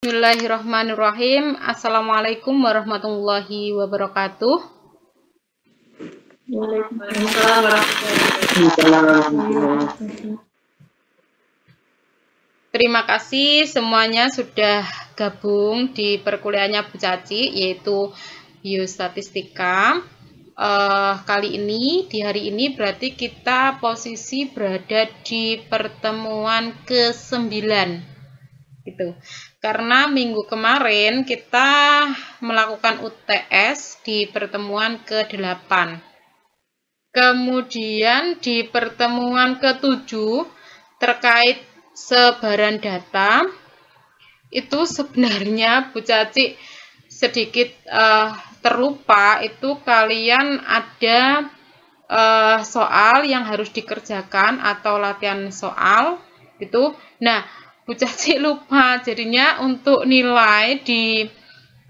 Bismillahirrahmanirrahim. Assalamualaikum warahmatullahi wabarakatuh. Waalaikumsalam warahmatullahi wabarakatuh. Terima kasih semuanya sudah gabung di perkuliahannya Bu Caci, yaitu biostatistika. Kali ini, di hari ini berarti kita posisi berada di pertemuan ke-9 gitu. Karena minggu kemarin kita melakukan UTS di pertemuan ke-8. Kemudian di pertemuan ke-7 terkait sebaran data, itu sebenarnya Bu Caci sedikit terlupa, itu kalian ada soal yang harus dikerjakan atau latihan soal gitu. Nah, Bu Caci lupa, jadinya untuk nilai di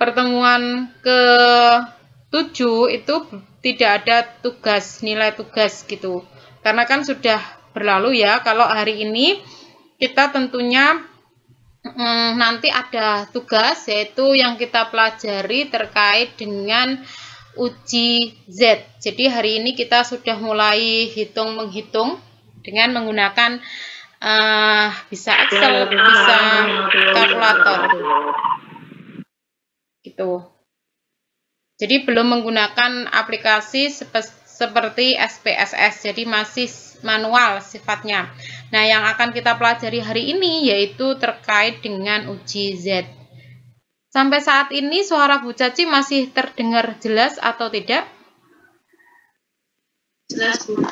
pertemuan ke-7 itu tidak ada tugas, nilai tugas gitu. Karena kan sudah berlalu ya. Kalau hari ini kita tentunya nanti ada tugas, yaitu yang kita pelajari terkait dengan uji Z. Jadi hari ini kita sudah mulai menghitung dengan menggunakan bisa Excel, bisa kalkulator gitu. Jadi belum menggunakan aplikasi seperti SPSS, jadi masih manual sifatnya. Nah, yang akan kita pelajari hari ini yaitu terkait dengan uji Z. Sampai saat ini suara Bu Caci masih terdengar jelas atau tidak? Jelas, Bu.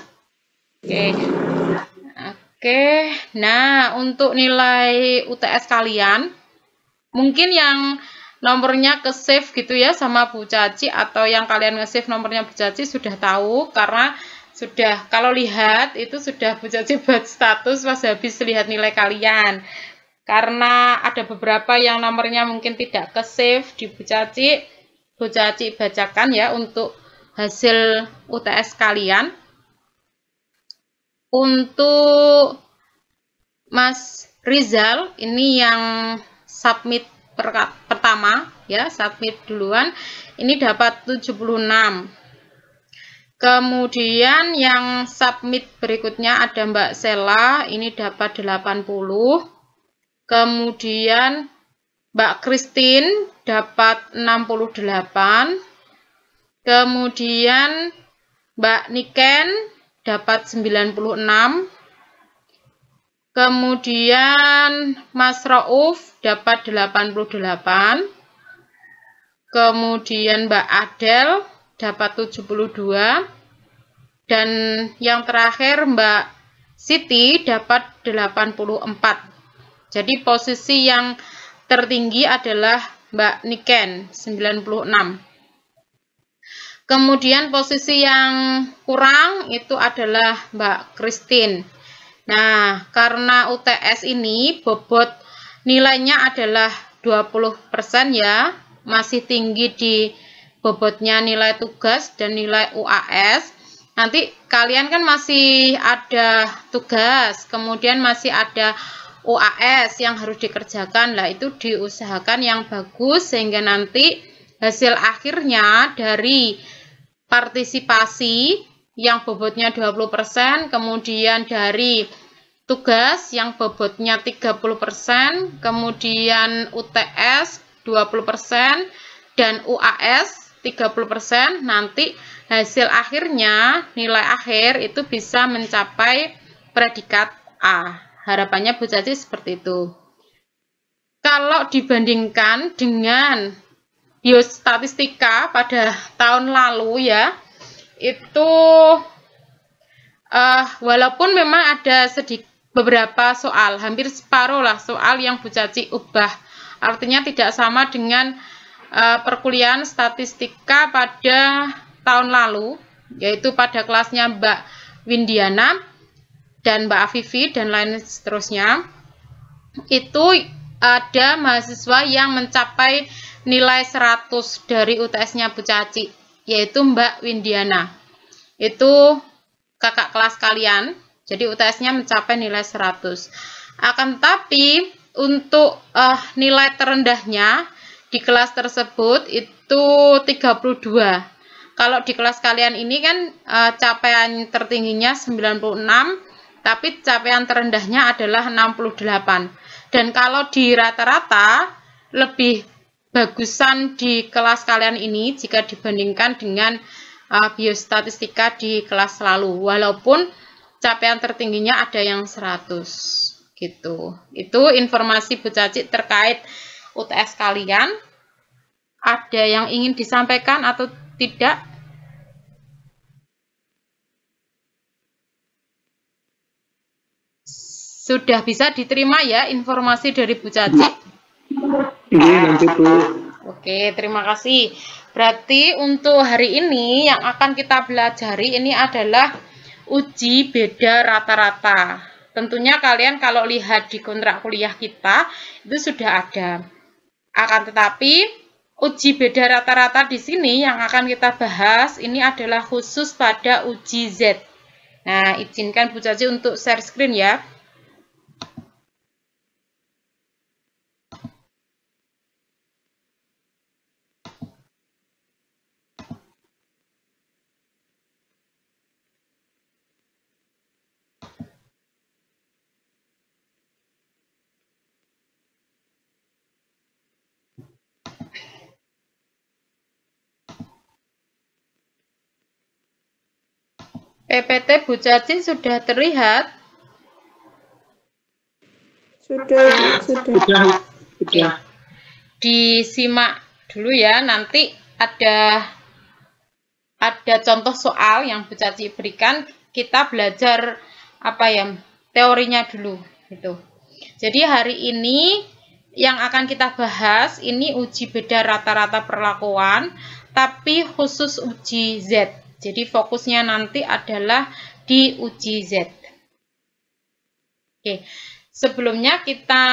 Oke. Nah, untuk nilai UTS kalian, mungkin yang nomornya ke save gitu ya sama Bu Caci, atau yang kalian nge-save nomornya Bu Caci sudah tahu, karena sudah, kalau lihat itu sudah Bu Caci buat status pas habis lihat nilai kalian. Karena ada beberapa yang nomornya mungkin tidak ke save di Bu Caci bacakan ya untuk hasil UTS kalian. Untuk Mas Rizal, ini yang submit pertama ya, submit duluan, ini dapat 76. Kemudian yang submit berikutnya ada Mbak Sela, ini dapat 80. Kemudian Mbak Christine dapat 68. Kemudian Mbak Niken dapat 96. Kemudian Mas Rauf dapat 88. Kemudian Mbak Adel dapat 72. Dan yang terakhir Mbak Siti dapat 84. Jadi posisi yang tertinggi adalah Mbak Niken 96. Kemudian posisi yang kurang itu adalah Mbak Christine. Nah, karena UTS ini bobot nilainya adalah 20% ya, masih tinggi di bobotnya nilai tugas dan nilai UAS. Nanti kalian kan masih ada tugas, kemudian masih ada UAS yang harus dikerjakan. Lah itu diusahakan yang bagus sehingga nanti hasil akhirnya dari partisipasi yang bobotnya 20%, kemudian dari tugas yang bobotnya 30%, kemudian UTS 20%, dan UAS 30%, nanti hasil akhirnya, nilai akhir itu bisa mencapai predikat A. Harapannya Bu Caci seperti itu. Kalau dibandingkan dengan biostatistika pada tahun lalu ya, itu walaupun memang ada beberapa soal, hampir separuh lah soal yang Bu Caci ubah, artinya tidak sama dengan perkuliahan statistika pada tahun lalu, yaitu pada kelasnya Mbak Windiana dan Mbak Afifi dan lain seterusnya. Itu ada mahasiswa yang mencapai nilai 100 dari UTS-nya Bu Caci, yaitu Mbak Windiana. Itu kakak kelas kalian, jadi UTS-nya mencapai nilai 100. Akan tetapi untuk nilai terendahnya di kelas tersebut itu 32. Kalau di kelas kalian ini kan capaian tertingginya 96, tapi capaian terendahnya adalah 68. Dan kalau di rata-rata lebih bagusan di kelas kalian ini jika dibandingkan dengan biostatistika di kelas lalu, walaupun capaian tertingginya ada yang 100 gitu. Itu informasi Bu Caci terkait UTS kalian. Ada yang ingin disampaikan atau tidak? Sudah bisa diterima ya informasi dari Bu Caci? Iya, nanti Bu. Oke, terima kasih. Berarti untuk hari ini yang akan kita pelajari ini adalah uji beda rata-rata. Tentunya kalian kalau lihat di kontrak kuliah kita itu sudah ada. Akan tetapi uji beda rata-rata di sini yang akan kita bahas ini adalah khusus pada uji Z. Nah, izinkan Bu Caci untuk share screen ya. PPT Bu Caci sudah terlihat? Sudah. Disimak dulu ya, nanti ada contoh soal yang Bu Caci berikan, kita belajar teorinya dulu gitu. Jadi hari ini yang akan kita bahas ini uji beda rata-rata perlakuan, tapi khusus uji Z. Jadi fokusnya nanti adalah di uji Z. Oke, sebelumnya kita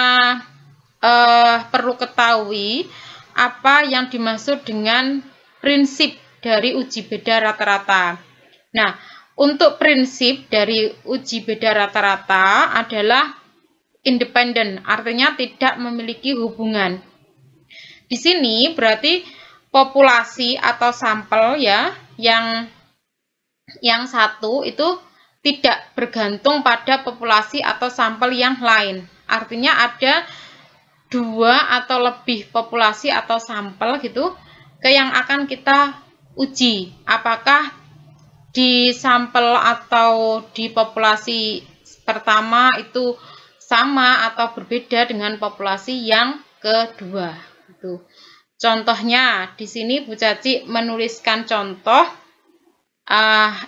perlu ketahui apa yang dimaksud dengan prinsip dari uji beda rata-rata. Nah, untuk prinsip dari uji beda rata-rata adalah independen, artinya tidak memiliki hubungan. Di sini berarti populasi atau sampel ya, yang satu itu tidak bergantung pada populasi atau sampel yang lain. Artinya ada dua atau lebih populasi atau sampel gitu yang akan kita uji. Apakah di sampel atau di populasi pertama itu sama atau berbeda dengan populasi yang kedua. Gitu. Contohnya di sini Bu Caci menuliskan contoh.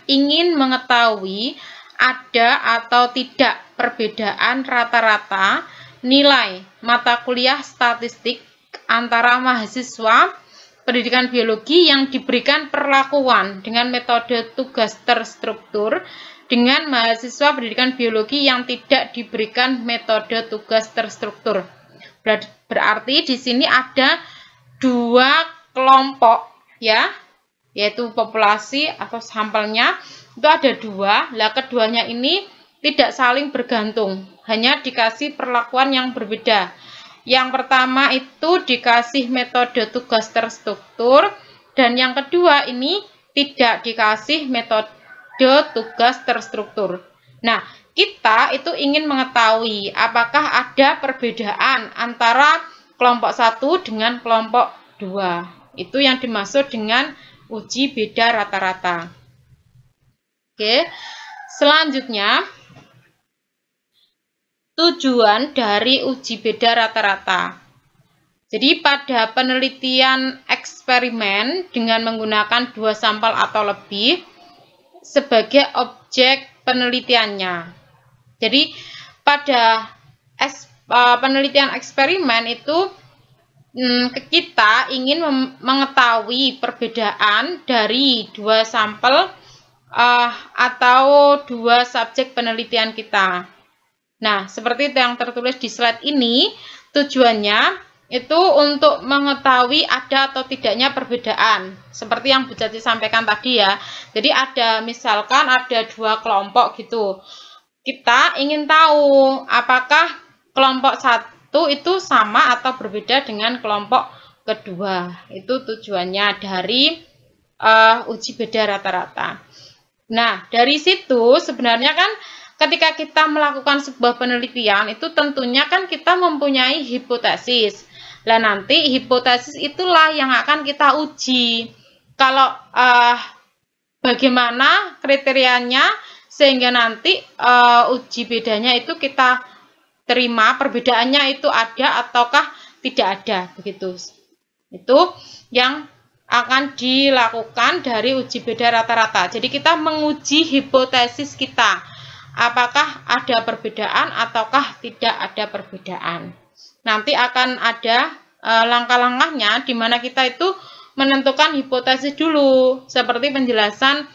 Ingin mengetahui ada atau tidak perbedaan rata-rata nilai mata kuliah statistik antara mahasiswa pendidikan biologi yang diberikan perlakuan dengan metode tugas terstruktur dengan mahasiswa pendidikan biologi yang tidak diberikan metode tugas terstruktur. Berarti di sini ada dua kelompok ya, yaitu populasi atau sampelnya itu ada dua. Lah keduanya ini tidak saling bergantung, hanya dikasih perlakuan yang berbeda. Yang pertama itu dikasih metode tugas terstruktur, dan yang kedua ini tidak dikasih metode tugas terstruktur. Nah, kita itu ingin mengetahui apakah ada perbedaan antara kelompok 1 dengan kelompok 2. Itu yang dimaksud dengan uji beda rata-rata. Oke, selanjutnya tujuan dari uji beda rata-rata. Jadi pada penelitian eksperimen dengan menggunakan 2 sampel atau lebih sebagai objek penelitiannya. Jadi pada penelitian eksperimen itu kita ingin mengetahui perbedaan dari 2 sampel atau 2 subjek penelitian kita. Nah, seperti itu yang tertulis di slide ini, tujuannya itu untuk mengetahui ada atau tidaknya perbedaan. Seperti yang Bu Caci sampaikan tadi ya. Jadi misalkan ada 2 kelompok gitu. Kita ingin tahu apakah kelompok 1 1 itu sama atau berbeda dengan kelompok kedua. Itu tujuannya dari uji beda rata-rata. Nah, dari situ sebenarnya kan ketika kita melakukan sebuah penelitian itu tentunya kan kita mempunyai hipotesis. Nah, nanti hipotesis itulah yang akan kita uji. Kalau bagaimana kriterianya sehingga nanti uji bedanya itu kita terima, perbedaannya itu ada ataukah tidak ada, begitu. Itu yang akan dilakukan dari uji beda rata-rata. Jadi kita menguji hipotesis kita, apakah ada perbedaan ataukah tidak ada perbedaan. Nanti akan ada langkah-langkahnya di mana kita itu menentukan hipotesis dulu, seperti penjelasan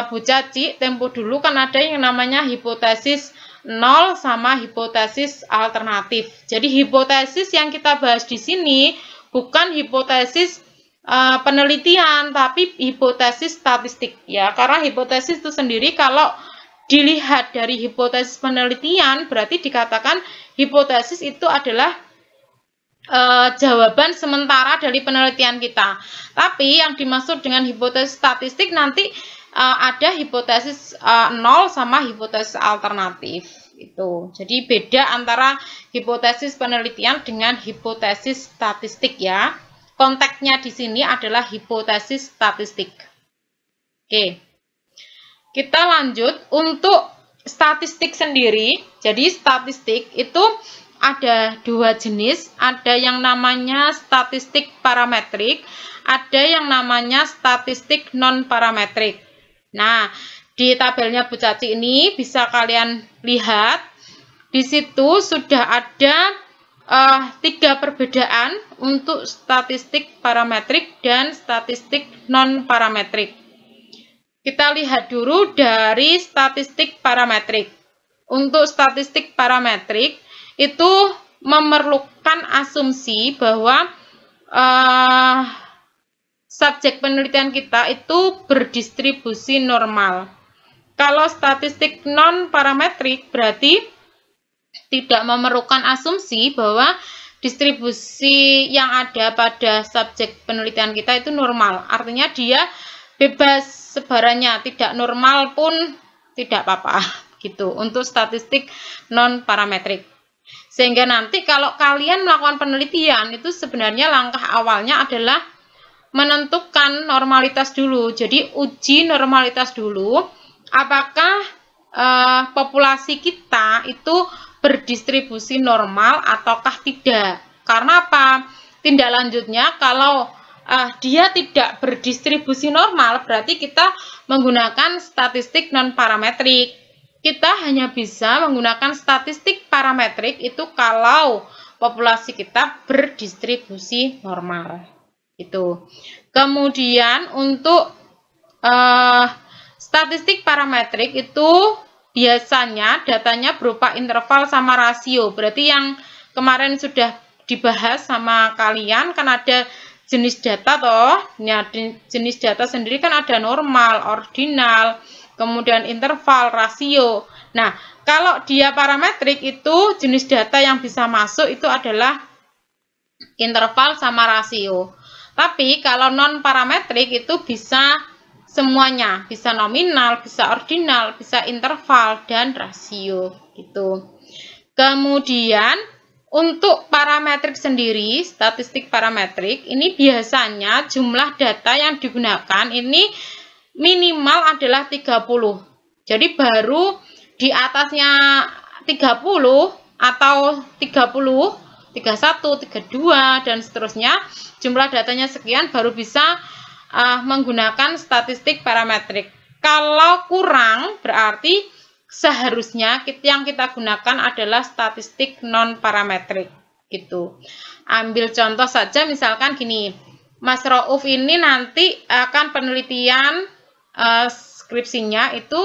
Bu Caci tempo dulu kan ada yang namanya hipotesis 0 sama hipotesis alternatif. Jadi hipotesis yang kita bahas di sini bukan hipotesis penelitian, tapi hipotesis statistik ya. Karena hipotesis itu sendiri kalau dilihat dari hipotesis penelitian berarti dikatakan hipotesis itu adalah jawaban sementara dari penelitian kita. Tapi yang dimaksud dengan hipotesis statistik nanti ada hipotesis 0 sama hipotesis alternatif. Itu. Jadi beda antara hipotesis penelitian dengan hipotesis statistik ya. Konteksnya di sini adalah hipotesis statistik. Oke. Kita lanjut untuk statistik sendiri. Jadi statistik itu ada dua jenis, ada yang namanya statistik parametrik, ada yang namanya statistik non-parametrik. Nah, di tabelnya Bu Caci ini bisa kalian lihat, di situ sudah ada 3 perbedaan untuk statistik parametrik dan statistik non-parametrik. Kita lihat dulu dari statistik parametrik. Untuk statistik parametrik, itu memerlukan asumsi bahwa subjek penelitian kita itu berdistribusi normal. Kalau statistik non-parametrik berarti tidak memerlukan asumsi bahwa distribusi yang ada pada subjek penelitian kita itu normal. Artinya dia bebas sebarannya, tidak normal pun tidak apa-apa gitu untuk statistik non-parametrik. Sehingga nanti kalau kalian melakukan penelitian itu sebenarnya langkah awalnya adalah menentukan normalitas dulu. Jadi uji normalitas dulu apakah populasi kita itu berdistribusi normal ataukah tidak. Karena apa? Tindak lanjutnya kalau dia tidak berdistribusi normal berarti kita menggunakan statistik non-parametrik. Kita hanya bisa menggunakan statistik parametrik itu kalau populasi kita berdistribusi normal. Itu. Kemudian untuk statistik parametrik itu biasanya datanya berupa interval sama rasio. Berarti yang kemarin sudah dibahas sama kalian kan ada jenis data toh. Ya, jenis data sendiri kan ada normal, ordinal, kemudian interval, rasio. Nah, kalau dia parametrik itu jenis data yang bisa masuk itu adalah interval sama rasio. Tapi kalau non parametrik itu bisa semuanya, bisa nominal, bisa ordinal, bisa interval dan rasio gitu. Kemudian untuk parametrik sendiri, statistik parametrik ini biasanya jumlah data yang digunakan ini minimal adalah 30. Jadi baru di atasnya 30 atau 30, 31, 32 dan seterusnya jumlah datanya sekian baru bisa menggunakan statistik parametrik. Kalau kurang berarti seharusnya yang kita gunakan adalah statistik non parametrik gitu. Ambil contoh saja misalkan gini. Mas Rauf ini nanti akan penelitian skripsinya itu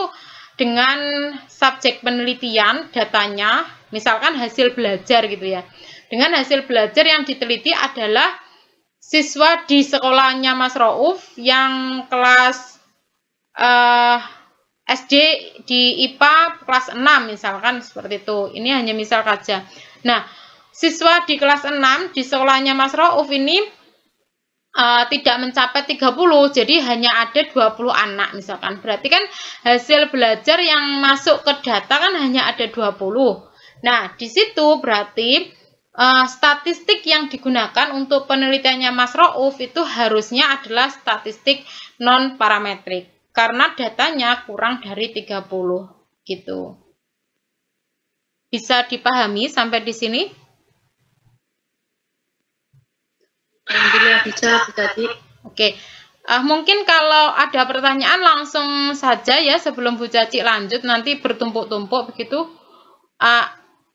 dengan subjek penelitian datanya misalkan hasil belajar gitu ya. Dengan hasil belajar yang diteliti adalah siswa di sekolahnya Mas Rauf yang kelas SD di IPA kelas 6 misalkan seperti itu. Ini hanya misal saja. Nah, siswa di kelas 6 di sekolahnya Mas Rauf ini tidak mencapai 30, jadi hanya ada 20 anak misalkan. Berarti kan hasil belajar yang masuk ke data kan hanya ada 20. Nah, di situ berarti statistik yang digunakan untuk penelitiannya Mas Rauf itu harusnya adalah statistik non-parametrik. Karena datanya kurang dari 30 gitu. Bisa dipahami sampai di sini? Alhamdulillah bisa Caci. Oke, mungkin kalau ada pertanyaan langsung saja ya sebelum Bu Caci lanjut, nanti bertumpuk-tumpuk begitu.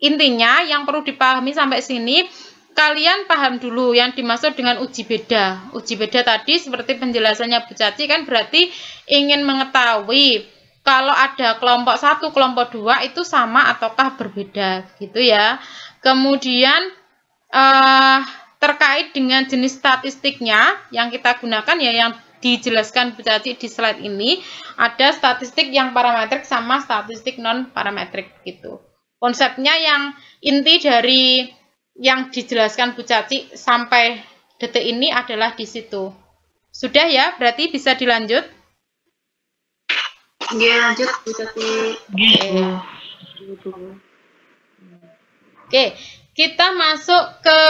Intinya yang perlu dipahami sampai sini, kalian paham dulu yang dimaksud dengan uji beda. Uji beda tadi seperti penjelasannya Bu Caci kan berarti ingin mengetahui kalau ada kelompok 1, kelompok 2 itu sama ataukah berbeda gitu ya. Kemudian terkait dengan jenis statistiknya yang kita gunakan ya yang dijelaskan Bu Caci di slide ini, ada statistik yang parametrik sama statistik non parametrik gitu. Konsepnya yang inti dari yang dijelaskan Bu Caci sampai detik ini adalah di situ. Sudah ya, berarti bisa dilanjut? Iya, lanjut Bu Caci. Oke, kita masuk ke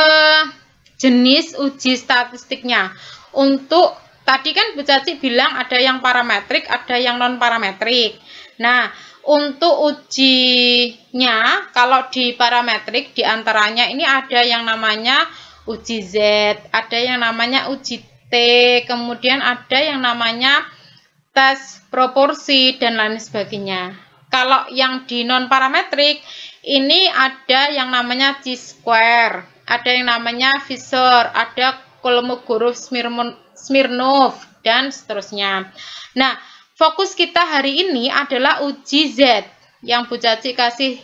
jenis uji statistiknya. Untuk tadi kan Bu Caci bilang ada yang parametrik, ada yang non parametrik. Nah, untuk ujinya kalau di parametrik diantaranya ini ada yang namanya uji Z, ada yang namanya uji T, kemudian ada yang namanya tes proporsi dan lain sebagainya. Kalau yang di non parametrik ini ada yang namanya chi-square, ada yang namanya Fisher, ada Kolmogorov-Smirnov, dan seterusnya. Nah, fokus kita hari ini adalah uji Z, yang Bu Caci kasih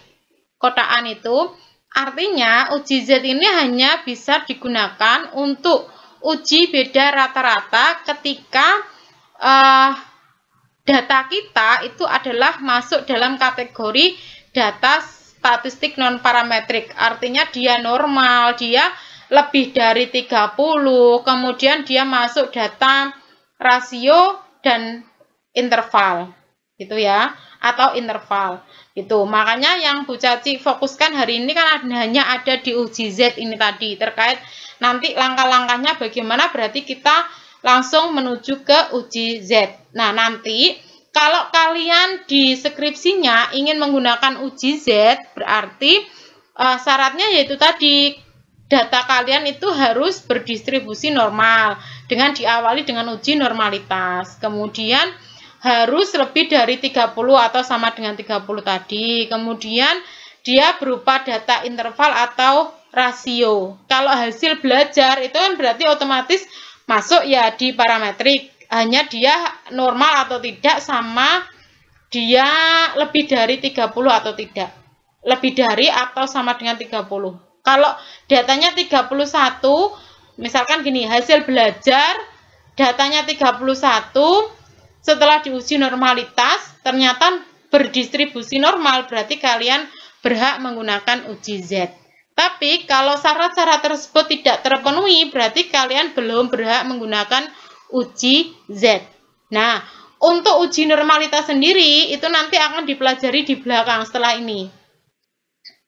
kotaan itu. Artinya, uji Z ini hanya bisa digunakan untuk uji beda rata-rata ketika data kita itu adalah masuk dalam kategori data statistik non-parametrik, artinya dia normal, dia lebih dari 30, kemudian dia masuk data rasio dan interval, gitu ya, atau interval, gitu. Makanya yang Bu Caci fokuskan hari ini kan hanya ada di uji Z ini tadi, terkait nanti langkah-langkahnya bagaimana, berarti kita langsung menuju ke uji Z. Nah, nanti kalau kalian di skripsinya ingin menggunakan uji Z, berarti syaratnya yaitu tadi, data kalian itu harus berdistribusi normal, dengan diawali dengan uji normalitas. Kemudian harus lebih dari 30 atau sama dengan 30 tadi. Kemudian dia berupa data interval atau rasio. Kalau hasil belajar itu kan berarti otomatis masuk ya di parametrik. Hanya dia normal atau tidak, sama dia lebih dari 30 atau tidak. Lebih dari atau sama dengan 30. Kalau datanya 31, misalkan gini, hasil belajar datanya 31, setelah diuji normalitas ternyata berdistribusi normal, berarti kalian berhak menggunakan uji Z. Tapi kalau syarat-syarat tersebut tidak terpenuhi, berarti kalian belum berhak menggunakan uji Z. Nah, untuk uji normalitas sendiri itu nanti akan dipelajari di belakang setelah ini.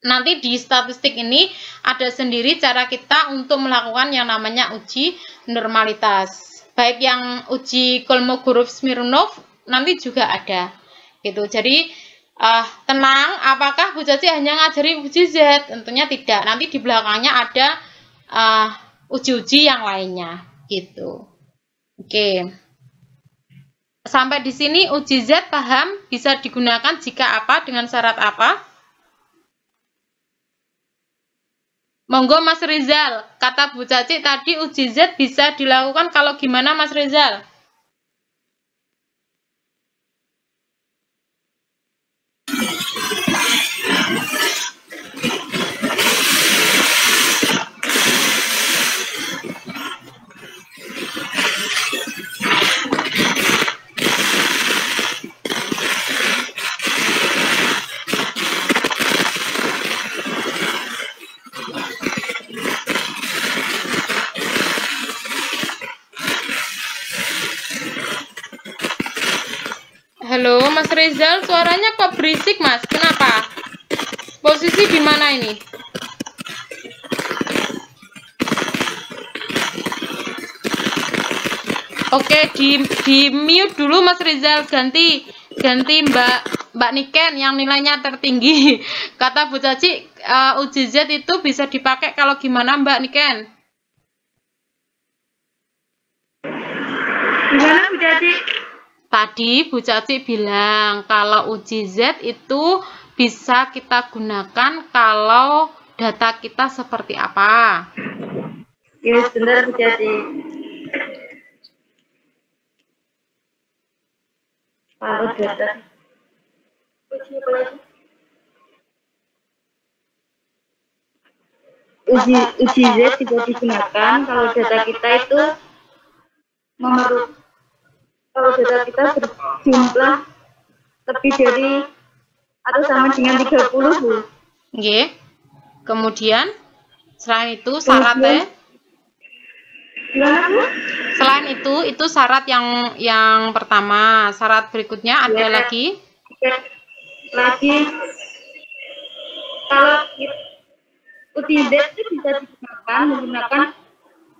Nanti di statistik ini ada sendiri cara kita untuk melakukan yang namanya uji normalitas. Baik yang uji Kolmogorov-Smirnov nanti juga ada. Gitu. Jadi tenang, apakah Bu Caci hanya ngajari uji Z? Tentunya tidak. Nanti di belakangnya ada uji-uji yang lainnya. Gitu. Oke. Sampai di sini uji Z paham? Bisa digunakan jika apa? Dengan syarat apa? Monggo Mas Rizal. Kata Bu Caci tadi uji Z bisa dilakukan kalau gimana Mas Rizal? Halo, Mas Rizal, suaranya kok berisik, Mas? Kenapa? Posisi di mana ini? Oke, di mute dulu, Mas Rizal. Ganti Mbak Niken yang nilainya tertinggi. Kata Bu Caci, uji Z itu bisa dipakai kalau gimana, Mbak Niken? Gimana Bu Caci? Tadi Bu Caci bilang kalau uji Z itu bisa kita gunakan kalau data kita seperti apa. Ya, sebentar Bu Caci. Kalau data uji Z tidak digunakan kalau data kita itu kalau data kita berjumlah lebih dari atau sama dengan 30, Bu. Oke. Kemudian selain itu syaratnya. Gimana, Bu? Selain itu syarat yang pertama. Syarat berikutnya ada Ya. lagi. Lagi kalau uji Z itu bisa digunakan menggunakan,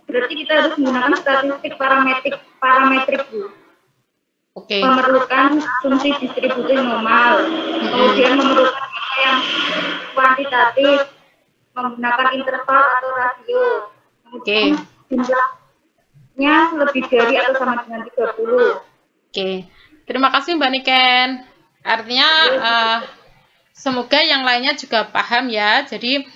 berarti kita harus menggunakan statistik parametrik, Bu. Oke. Memerlukan fungsi distribusi normal, kemudian memerlukan data yang kuantitatif, menggunakan interval atau rasio, kemudian jumlahnya lebih dari atau sama dengan 30. Oke. Terima kasih Mbak Niken. Artinya semoga yang lainnya juga paham ya. Jadi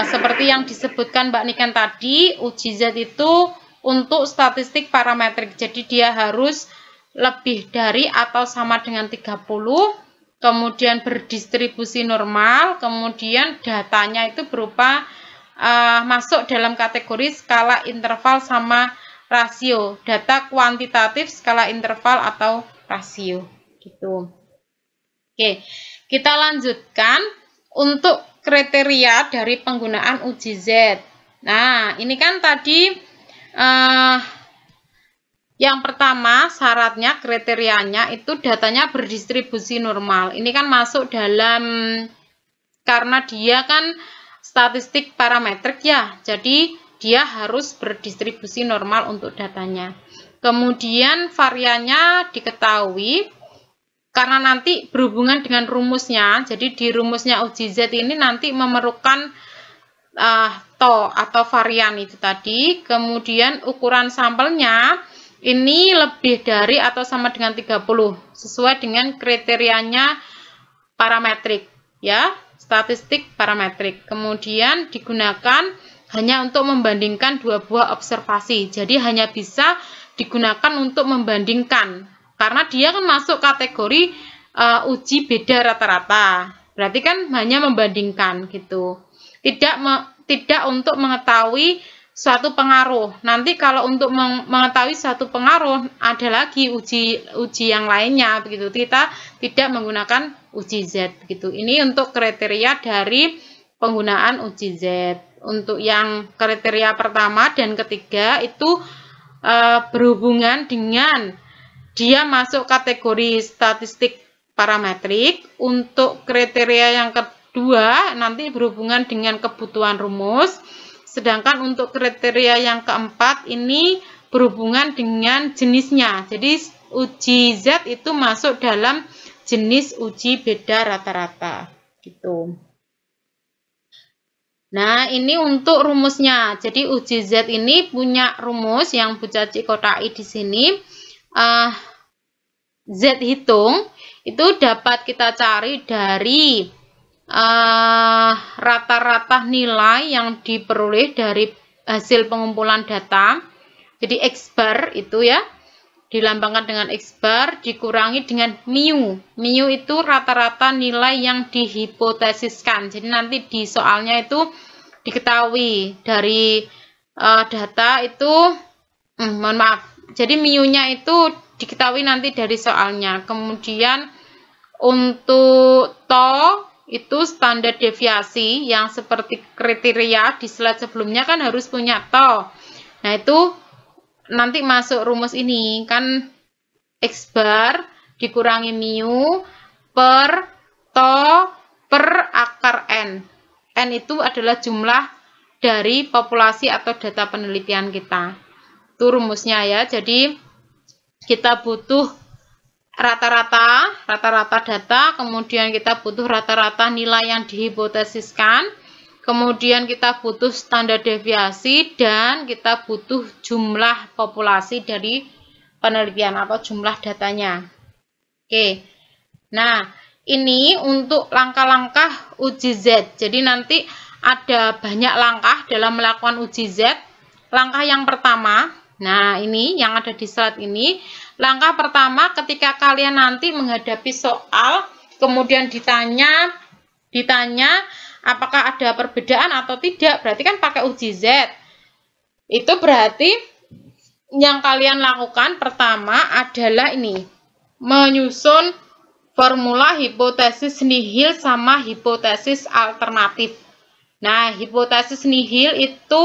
seperti yang disebutkan Mbak Niken tadi, uji Z itu untuk statistik parametrik. Jadi dia harus lebih dari atau sama dengan 30, kemudian berdistribusi normal, kemudian datanya itu berupa masuk dalam kategori skala interval sama rasio, data kuantitatif skala interval atau rasio gitu. Oke, kita lanjutkan untuk kriteria dari penggunaan uji Z. Nah, ini kan tadi yang pertama syaratnya, kriterianya itu datanya berdistribusi normal. Ini kan masuk dalam, karena dia kan statistik parametrik ya, jadi dia harus berdistribusi normal untuk datanya. Kemudian variannya diketahui karena nanti berhubungan dengan rumusnya. Jadi di rumusnya uji Z ini nanti memerlukan atau varian itu tadi. Kemudian ukuran sampelnya ini lebih dari atau sama dengan 30 sesuai dengan kriterianya parametrik ya, statistik parametrik. Kemudian digunakan hanya untuk membandingkan dua buah observasi. Jadi hanya bisa digunakan untuk membandingkan karena dia kan masuk kategori uji beda rata-rata. Berarti kan hanya membandingkan gitu. Tidak untuk mengetahui suatu pengaruh. Nanti kalau untuk mengetahui suatu pengaruh ada lagi uji yang lainnya begitu. Kita tidak menggunakan uji Z begitu. Ini untuk kriteria dari penggunaan uji Z. Untuk yang kriteria pertama dan ketiga itu berhubungan dengan dia masuk kategori statistik parametrik. Untuk kriteria yang kedua nanti berhubungan dengan kebutuhan rumus. Sedangkan untuk kriteria yang keempat ini berhubungan dengan jenisnya. Jadi uji Z itu masuk dalam jenis uji beda rata-rata gitu. Nah, ini untuk rumusnya. Jadi uji Z ini punya rumus yang Bu Caci kotai di sini. Z hitung itu dapat kita cari dari rata-rata nilai yang diperoleh dari hasil pengumpulan data. Jadi X bar itu ya dilambangkan dengan X bar dikurangi dengan mu. Mu itu rata-rata nilai yang dihipotesiskan. Jadi nanti di soalnya itu diketahui dari data itu mohon maaf. Jadi mu-nya itu diketahui nanti dari soalnya. Kemudian untuk tau itu standar deviasi yang seperti kriteria di slide sebelumnya kan harus punya tau. Nah, itu nanti masuk rumus ini kan X bar dikurangi mu per to per akar N. N itu adalah jumlah dari populasi atau data penelitian kita. Itu rumusnya ya. Jadi kita butuh rata-rata data, kemudian kita butuh rata-rata nilai yang dihipotesiskan, kemudian kita butuh standar deviasi, dan kita butuh jumlah populasi dari penelitian atau jumlah datanya. Oke. Nah, ini untuk langkah-langkah uji Z. Jadi nanti ada banyak langkah dalam melakukan uji Z. Langkah yang pertama, nah ini yang ada di slide ini. Langkah pertama ketika kalian nanti menghadapi soal, kemudian ditanya apakah ada perbedaan atau tidak, berarti kan pakai uji Z. Itu berarti yang kalian lakukan pertama adalah ini, menyusun formula hipotesis nihil sama hipotesis alternatif. Nah, hipotesis nihil itu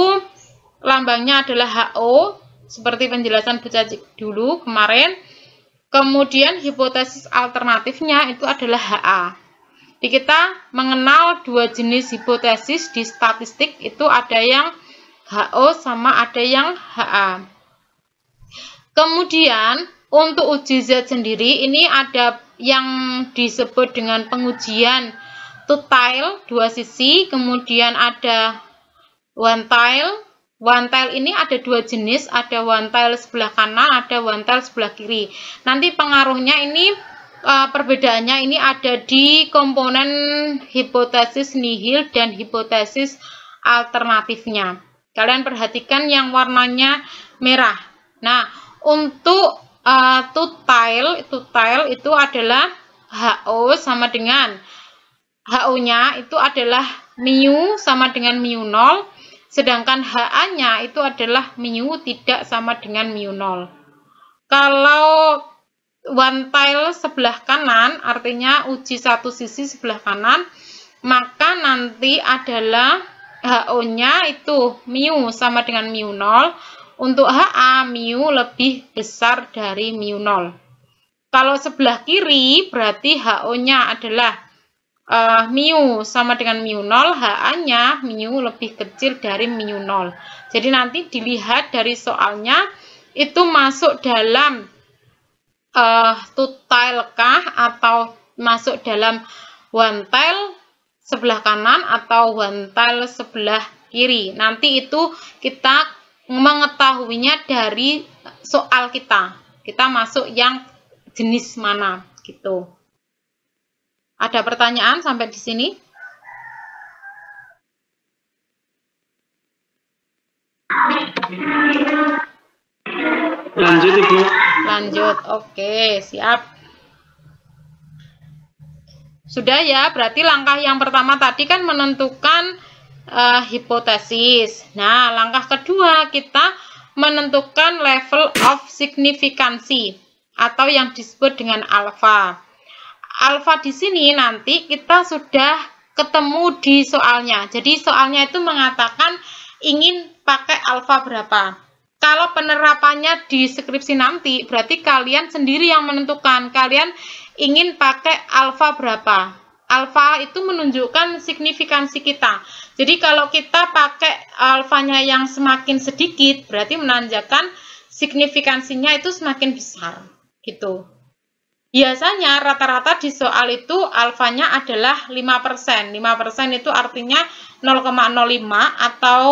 lambangnya adalah HO, seperti penjelasan Bu Caci dulu kemarin. Kemudian hipotesis alternatifnya itu adalah HA. Jadi kita mengenal dua jenis hipotesis di statistik, itu ada yang HO sama ada yang HA. Kemudian untuk uji Z sendiri ini ada yang disebut dengan pengujian two-tile, dua sisi, kemudian ada one-tile. One-tile ini ada dua jenis, ada one-tile sebelah kanan, ada one-tile sebelah kiri. Nanti pengaruhnya ini, perbedaannya ini ada di komponen hipotesis nihil dan hipotesis alternatifnya. Kalian perhatikan yang warnanya merah. Nah, untuk two-tile itu adalah HO sama dengan HO-nya itu adalah mu sama dengan mu 0, sedangkan HA-nya itu adalah mu tidak sama dengan mu 0. Kalau one tile sebelah kanan, artinya uji satu sisi sebelah kanan, maka nanti adalah HO-nya itu mu sama dengan mu 0, untuk HA mu lebih besar dari mu 0. Kalau sebelah kiri berarti HO-nya adalah mu sama dengan mu 0, HA-nya mu lebih kecil dari mu 0. Jadi nanti dilihat dari soalnya itu masuk dalam two-tile kah atau masuk dalam one-tile sebelah kanan atau one-tile sebelah kiri. Nanti itu kita mengetahuinya dari soal kita. Kita masuk yang jenis mana gitu. Ada pertanyaan sampai di sini? Lanjut, Ibu. Lanjut. Oke, siap. Sudah ya, berarti langkah yang pertama tadi kan menentukan hipotesis. Nah, langkah kedua kita menentukan level of signifikansi atau yang disebut dengan alfa. Alfa di sini nanti kita sudah ketemu di soalnya. Jadi soalnya itu mengatakan ingin pakai alfa berapa. Kalau penerapannya di skripsi nanti, berarti kalian sendiri yang menentukan. Kalian ingin pakai alfa berapa. Alfa itu menunjukkan signifikansi kita. Jadi kalau kita pakai alfanya yang semakin sedikit, berarti menandakan signifikansinya itu semakin besar. Gitu. Biasanya rata-rata di soal itu alfanya adalah 5%. 5% itu artinya 0,05 atau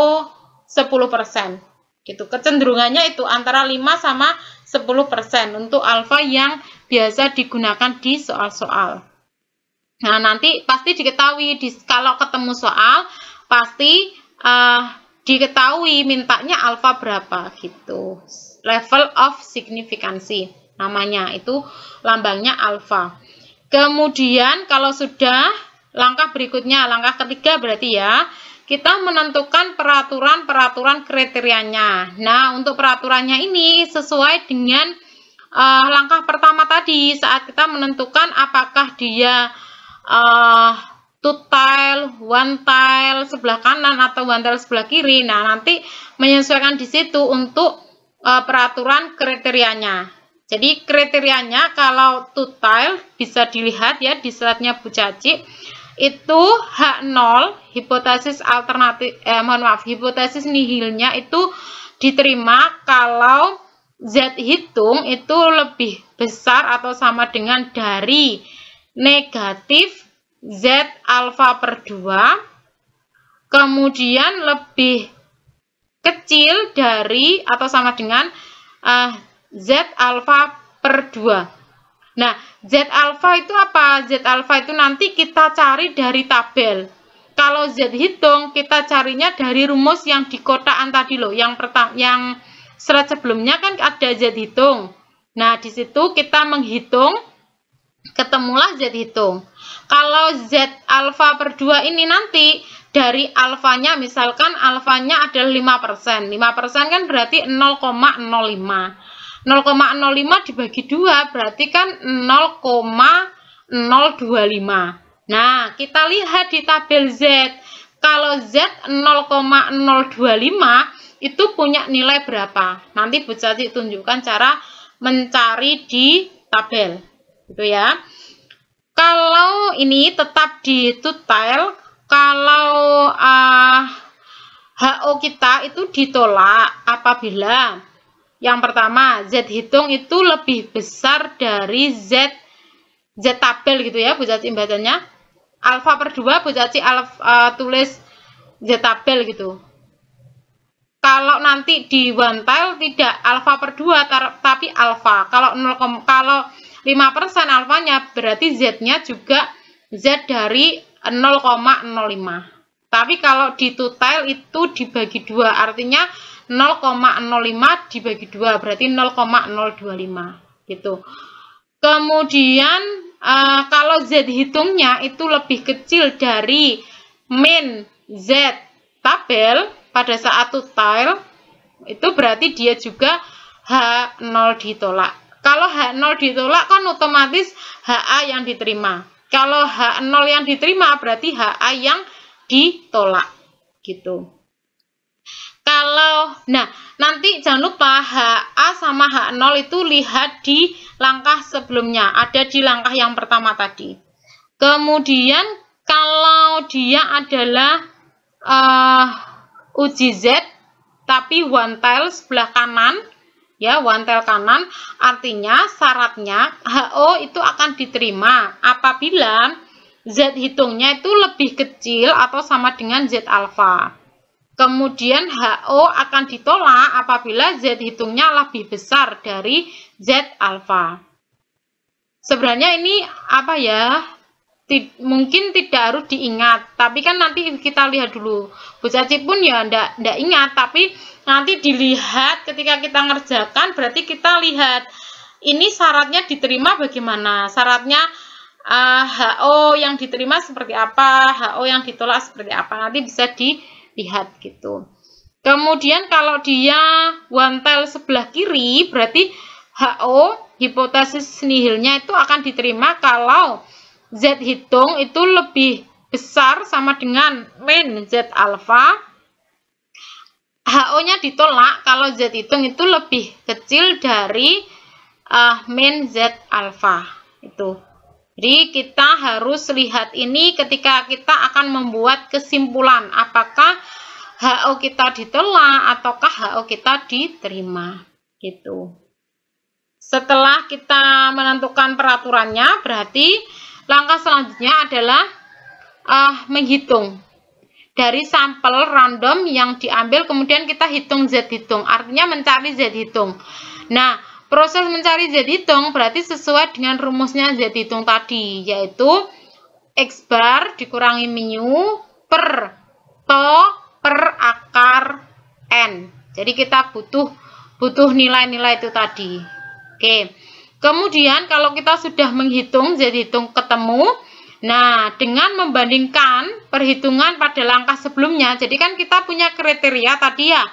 10%. Gitu. Kecenderungannya itu antara 5 sama 10% untuk alfa yang biasa digunakan di soal-soal. Nah, nanti pasti diketahui kalau ketemu soal pasti diketahui mintanya alfa berapa gitu. Level of signifikansi namanya, itu lambangnya alfa. Kemudian kalau sudah langkah berikutnya, langkah ketiga berarti ya, kita menentukan peraturan kriterianya. Nah, untuk peraturannya ini sesuai dengan langkah pertama tadi saat kita menentukan apakah dia two-tile, one-tile sebelah kanan atau one-tile sebelah kiri. Nah, nanti menyesuaikan di situ untuk peraturan kriterianya. Jadi kriterianya kalau total bisa dilihat ya di slide-nya Bu Caci, itu H0 hipotesis alternatif hipotesis nihilnya itu diterima kalau Z hitung itu lebih besar atau sama dengan dari negatif Z alfa per 2, kemudian lebih kecil dari atau sama dengan Z alfa per 2. Nah, Z alfa itu apa? Z alfa itu nanti kita cari dari tabel. Kalau Z hitung, kita carinya dari rumus yang di kotaan tadi loh. Yang pertama, yang slide sebelumnya kan ada Z hitung. Nah, di situ kita menghitung, ketemulah Z hitung. Kalau Z alfa per 2 ini nanti dari alfanya, misalkan alfanya adalah 5%. 5% kan berarti 0,05. 0,05 dibagi 2 berarti kan 0,025. Nah, kita lihat di tabel Z. Kalau Z 0,025 itu punya nilai berapa? Nanti Bu Caci tunjukkan cara mencari di tabel. Gitu ya. Kalau ini tetap di total, kalau HO kita itu ditolak apabila yang pertama, Z hitung itu lebih besar dari Z tabel gitu ya, Bu Caci bacanya. Alfa per 2, Bu Caci tulis Z tabel gitu. Kalau nanti di one tile tidak alfa per 2, tapi alfa. Kalau 5% alfanya, berarti Z-nya juga Z dari 0,05. Tapi kalau di two tile itu dibagi 2, artinya 0,05 dibagi 2 berarti 0,025 gitu. Kemudian kalau Z hitungnya itu lebih kecil dari min Z tabel pada saat total, itu berarti dia juga H0 ditolak. Kalau H0 ditolak kan otomatis HA yang diterima. Kalau H0 yang diterima berarti HA yang ditolak gitu. Nah, nanti jangan lupa HA sama H0 itu lihat di langkah sebelumnya, ada di langkah yang pertama tadi. Kemudian kalau dia adalah uji Z tapi one tile sebelah kanan, ya one tile kanan, artinya syaratnya HO itu akan diterima apabila Z hitungnya itu lebih kecil atau sama dengan Z alfa. Kemudian HO akan ditolak apabila Z hitungnya lebih besar dari Z alfa. Sebenarnya ini apa ya? Mungkin tidak harus diingat, tapi kan nanti kita lihat dulu. Bu Caci pun ya ndak ingat, tapi nanti dilihat ketika kita ngerjakan, berarti kita lihat ini syaratnya diterima bagaimana. Syaratnya HO yang diterima seperti apa, HO yang ditolak seperti apa. Nanti bisa dilihat gitu. Kemudian kalau dia one tile sebelah kiri, berarti HO hipotesis nihilnya itu akan diterima kalau Z hitung itu lebih besar sama dengan min Z alfa. HO-nya ditolak kalau Z hitung itu lebih kecil dari min Z alfa. Itu. Jadi kita harus lihat ini ketika kita akan membuat kesimpulan apakah HO kita ditolak ataukah HO kita diterima. Gitu. Setelah kita menentukan peraturannya, berarti langkah selanjutnya adalah menghitung dari sampel random yang diambil, kemudian kita hitung Z hitung, artinya mencari Z hitung. Nah, proses mencari Z hitung berarti sesuai dengan rumusnya Z hitung tadi, yaitu X bar dikurangi mu per to per akar N. Jadi kita butuh nilai-nilai itu tadi. Oke. Kemudian kalau kita sudah menghitung Z hitung ketemu, nah dengan membandingkan perhitungan pada langkah sebelumnya, jadi kan kita punya kriteria tadi ya.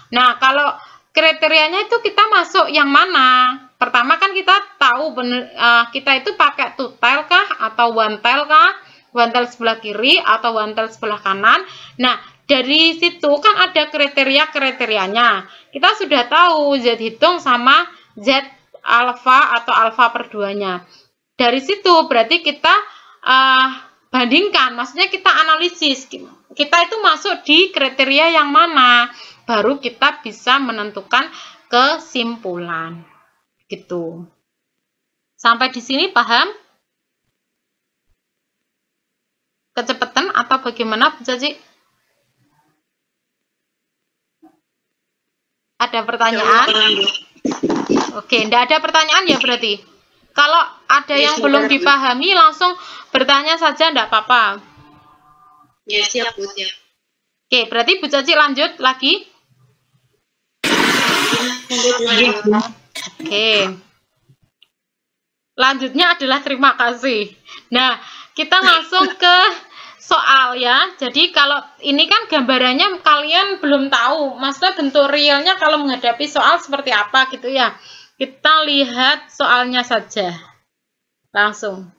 Nah kalau kriterianya itu kita masuk yang mana? Pertama kan kita tahu kita itu pakai two tile kah atau one tile kah? One tile sebelah kiri atau one tile sebelah kanan. Nah dari situ kan ada kriteria-kriterianya. Kita sudah tahu Z hitung sama Z alfa atau alfa per 2-nya. Dari situ berarti kita bandingkan, maksudnya kita analisis. Kita itu masuk di kriteria yang mana, baru kita bisa menentukan kesimpulan. Gitu. Sampai di sini paham? Kecepatan atau bagaimana, Bu Caci? Ada pertanyaan? Oke, tidak ada pertanyaan ya berarti. Kalau ada yang belum dipahami, langsung bertanya saja, tidak apa-apa. Ya, siap, Bu. Siap. Oke, berarti Bu Caci lanjut lagi. Oke. Lanjutnya adalah terima kasih. Nah, kita langsung ke soal ya. Jadi kalau ini kan gambarannya kalian belum tahu, maksudnya bentuk realnya kalau menghadapi soal seperti apa gitu ya. Kita lihat soalnya saja. Langsung.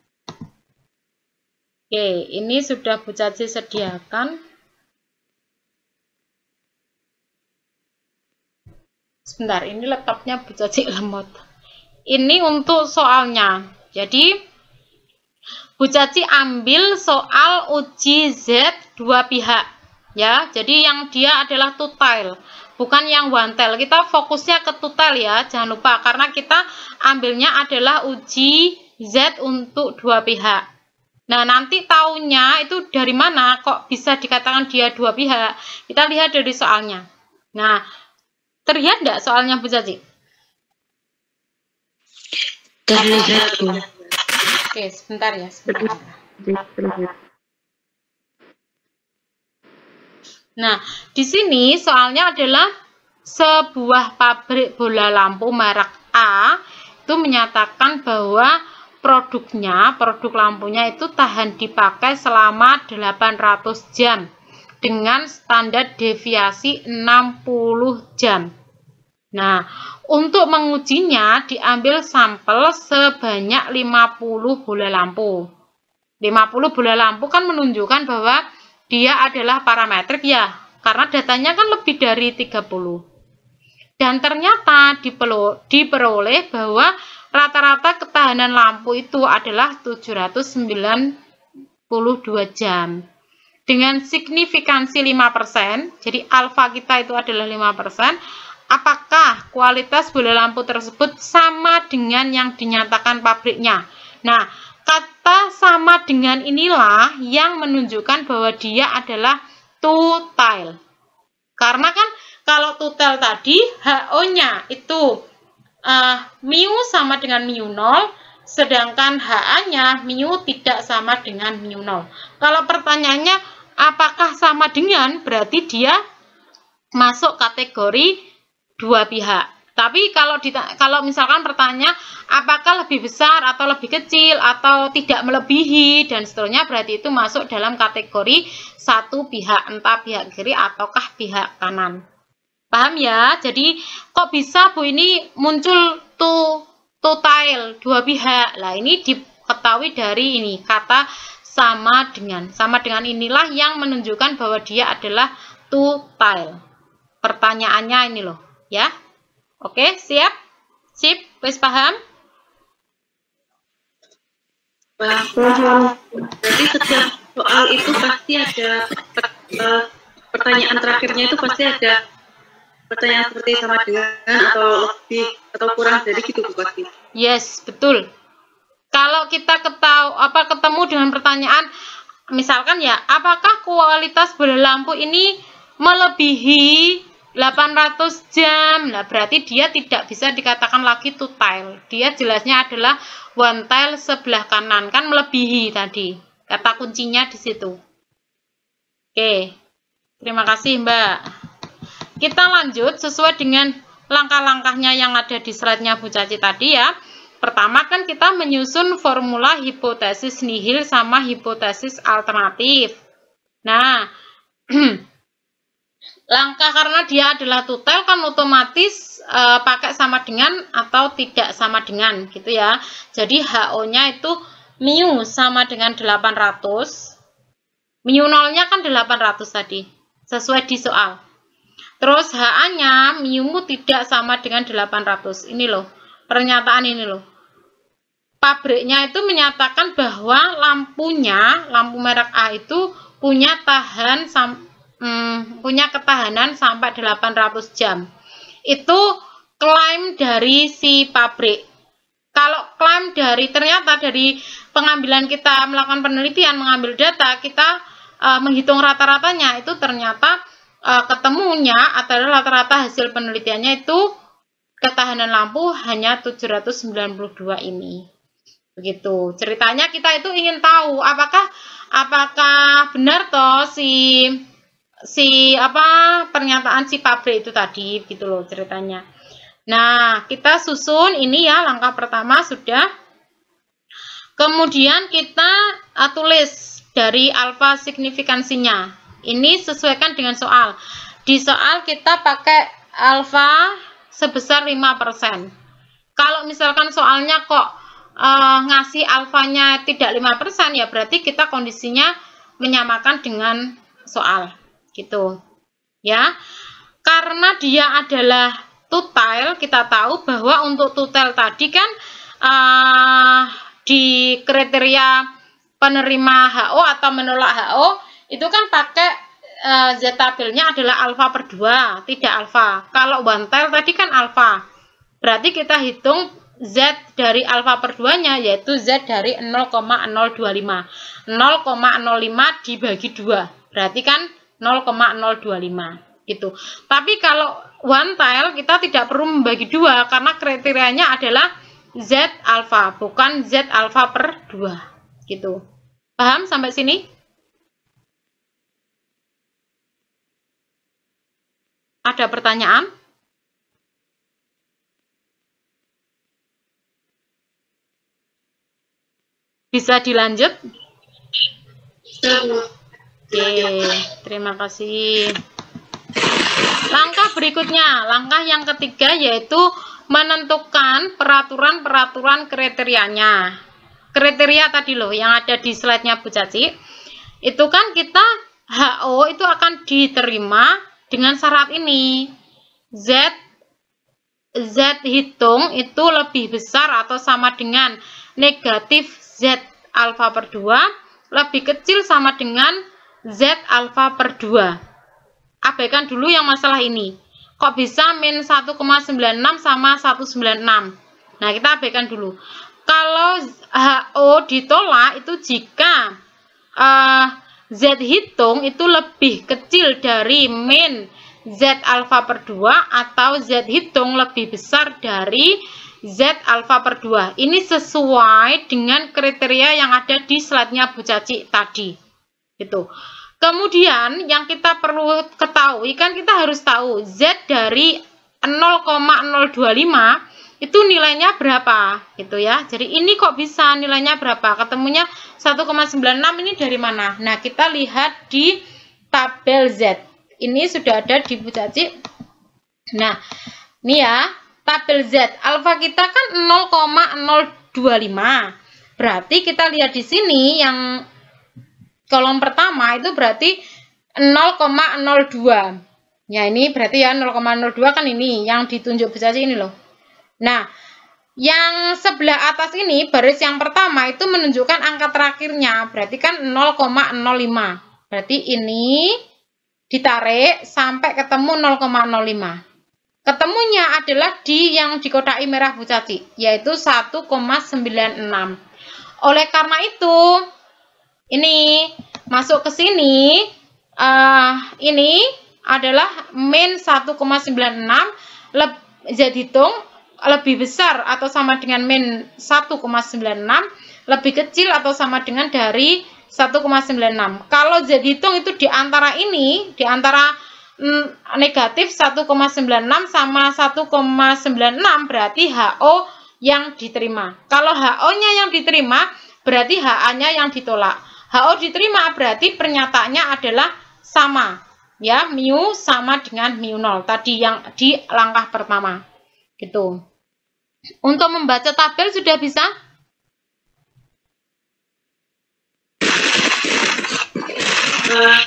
Oke, ini sudah Bu Caci sediakan. Sebentar, ini laptopnya Bu Caci lemot. Ini untuk soalnya. Jadi Bu Caci ambil soal uji Z dua pihak ya. Jadi yang dia adalah two tile, bukan yang one tile. Kita fokusnya ke two tile ya, jangan lupa, karena kita ambilnya adalah uji Z untuk dua pihak. Nah, nanti taunya itu dari mana kok bisa dikatakan dia dua pihak? Kita lihat dari soalnya. Nah, terlihat enggak soalnya Bu Caci? Terlihat. Oke, sebentar ya, sebentar. Nah, di sini soalnya adalah sebuah pabrik bola lampu merek A itu menyatakan bahwa produk lampunya itu tahan dipakai selama 800 jam dengan standar deviasi 60 jam. Nah, untuk mengujinya diambil sampel sebanyak 50 bola lampu. 50 bola lampu kan menunjukkan bahwa dia adalah parametrik ya, karena datanya kan lebih dari 30. Dan ternyata diperoleh bahwa rata-rata ketahanan lampu itu adalah 792 jam. Dengan signifikansi 5%, jadi alfa kita itu adalah 5%, apakah kualitas bola lampu tersebut sama dengan yang dinyatakan pabriknya? Nah, kata sama dengan inilah yang menunjukkan bahwa dia adalah two tile. Karena kan kalau two tile tadi HO-nya itu mu sama dengan mu 0, sedangkan HA-nya mu tidak sama dengan mu 0. Kalau pertanyaannya apakah sama dengan, berarti dia masuk kategori dua pihak. Tapi kalau misalkan pertanyaan apakah lebih besar atau lebih kecil atau tidak melebihi dan seterusnya, berarti itu masuk dalam kategori satu pihak, entah pihak kiri ataukah pihak kanan. Paham ya? Jadi kok bisa Bu ini muncul two tile, dua pihak. Lah ini diketahui dari ini kata sama dengan. Sama dengan inilah yang menunjukkan bahwa dia adalah two tile. Pertanyaannya ini loh. Ya, oke, siap, sip, wis paham? Paham. Berarti setiap soal itu pasti ada pertanyaan terakhirnya itu pasti ada pertanyaan seperti sama dengan atau lebih atau kurang dari gitu Bu pasti. Yes, betul. Kalau kita ketemu dengan pertanyaan, misalkan ya, apakah kualitas bola lampu ini melebihi 800 jam, nah berarti dia tidak bisa dikatakan lagi two tile. Dia jelasnya adalah one tile sebelah kanan, kan melebihi tadi. Kata kuncinya di situ. Oke, terima kasih Mbak. Kita lanjut sesuai dengan langkah-langkahnya yang ada di slide-nya Bu Caci tadi ya. Pertama kan kita menyusun formula hipotesis nihil sama hipotesis alternatif. Nah, langkah karena dia adalah two tile kan otomatis pakai sama dengan atau tidak sama dengan gitu ya. Jadi HO-nya itu mu sama dengan 800. Mu 0-nya kan 800 tadi. Sesuai di soal. Terus HA-nya mu tidak sama dengan 800. Ini loh. pernyataan ini loh. Pabriknya itu menyatakan bahwa lampu merek A itu punya ketahanan sampai 800 jam. Itu klaim dari si pabrik. Kalau klaim ternyata dari pengambilan kita melakukan penelitian, mengambil data, kita menghitung rata-ratanya, itu ternyata ketemunya adalah rata-rata hasil penelitiannya itu ketahanan lampu hanya 792 ini. Begitu. Ceritanya kita itu ingin tahu apakah benar toh pernyataan si pabrik itu tadi, gitu loh ceritanya. Nah, kita susun ini ya, langkah pertama sudah. Kemudian kita tulis dari alfa signifikansinya. Ini sesuaikan dengan soal. Di soal kita pakai alfa sebesar 5%. Kalau misalkan soalnya kok ngasih alfanya tidak 5%, ya berarti kita kondisinya menyamakan dengan soal. Gitu. Ya. Karena dia adalah tutil, kita tahu bahwa untuk tutil tadi kan di kriteria penerima HO atau menolak HO itu kan pakai Z tabelnya adalah alfa per 2, tidak alfa. Kalau one tail tadi kan alfa. Berarti kita hitung Z dari alfa per 2-nya, yaitu Z dari 0,025. 0,05 dibagi 2. Berarti kan 0,025 gitu. Tapi kalau one tail kita tidak perlu membagi 2 karena kriterianya adalah Z alfa, bukan Z alfa per 2 gitu. Paham sampai sini? Ada pertanyaan? Bisa dilanjut? Oke, terima kasih. Langkah berikutnya, langkah yang ketiga yaitu menentukan peraturan-peraturan kriterianya. Kriteria tadi loh yang ada di slide-nya Bu Caci. Itu kan kita HO itu akan diterima dengan syarat ini. Z hitung itu lebih besar atau sama dengan negatif Z alfa per 2, lebih kecil sama dengan Z alfa per 2. Abaikan dulu yang masalah ini. Kok bisa min 1,96 sama 196? Nah, kita abaikan dulu. Kalau HO ditolak itu jika Z hitung itu lebih kecil dari min Z alfa per 2 atau Z hitung lebih besar dari Z alfa per 2. Ini sesuai dengan kriteria yang ada di slide-nya Bu Caci tadi. Gitu. Kemudian yang kita perlu ketahui kan kita harus tahu Z dari 0,025 itu nilainya berapa gitu ya. Jadi ini kok bisa nilainya berapa? Ketemunya 1,96 ini dari mana? Nah, kita lihat di tabel Z. Ini sudah ada di Bu Caci. Nah, ini ya, tabel Z. Alfa kita kan 0,025. Berarti kita lihat di sini yang kolom pertama itu berarti 0,02. Ya, ini berarti ya 0,02 kan ini yang ditunjuk Bu Caci ini loh. Nah, yang sebelah atas ini baris yang pertama itu menunjukkan angka terakhirnya, berarti kan 0,05. Berarti ini ditarik sampai ketemu 0,05. Ketemunya adalah di yang dikodai merah Bu Caci, yaitu 1,96. Oleh karena itu, ini masuk ke sini, ini adalah min 1,96, Z hitung lebih besar atau sama dengan min 1,96, lebih kecil atau sama dengan dari 1,96. Kalau Z hitung itu di antara ini, di antara negatif 1,96 sama 1,96 berarti HO yang diterima. Kalau HO-nya yang diterima, berarti HA-nya yang ditolak. HO diterima berarti pernyataannya adalah sama. Ya, mu sama dengan mu 0. Tadi yang di langkah pertama. Gitu. Untuk membaca tabel sudah bisa?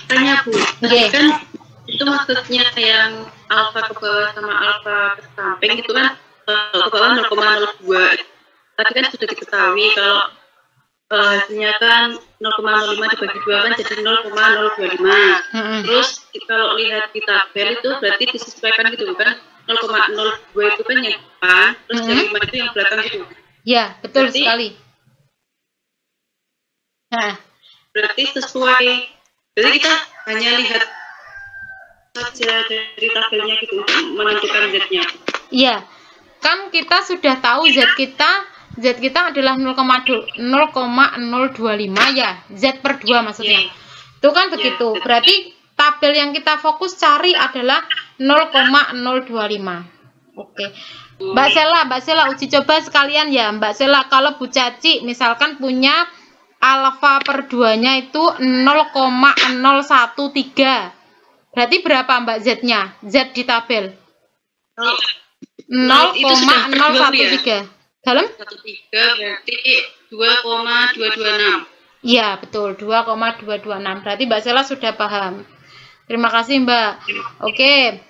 Tanya Bu, Okay. Kan itu maksudnya yang alfa ke bawah sama alfa ke samping itu kan ke bawah 0,02. Tadi kan sudah diketahui kalau hasilnya kan 0,05 dibagi 2 kan jadi 0,025. Terus kalau lihat di tabel itu berarti disesuaikan gitu kan, 0,02 itu kan yang depan, terus yang 5 itu yang belakang gitu. Ya, betul berarti, sekali. Nah, berarti sesuai, jadi kita hanya lihat saja dari tabelnya gitu untuk menentukan Z-nya. iya. Kan kita sudah tahu Z kita adalah 0,025 ya. Z per 2 maksudnya. Itu kan begitu. Berarti tabel yang kita fokus cari adalah 0,025. Oke. Mbak Sela uji coba sekalian ya. Mbak Sela, kalau Bu Caci misalkan punya alfa per 2-nya itu 0,013. Berarti berapa Mbak Z-nya? Z di tabel. 0,013. Dalam? 13 berarti 2,226. Iya, betul. 2,226. Berarti Mbak Sela sudah paham. Terima kasih, Mbak. Oke.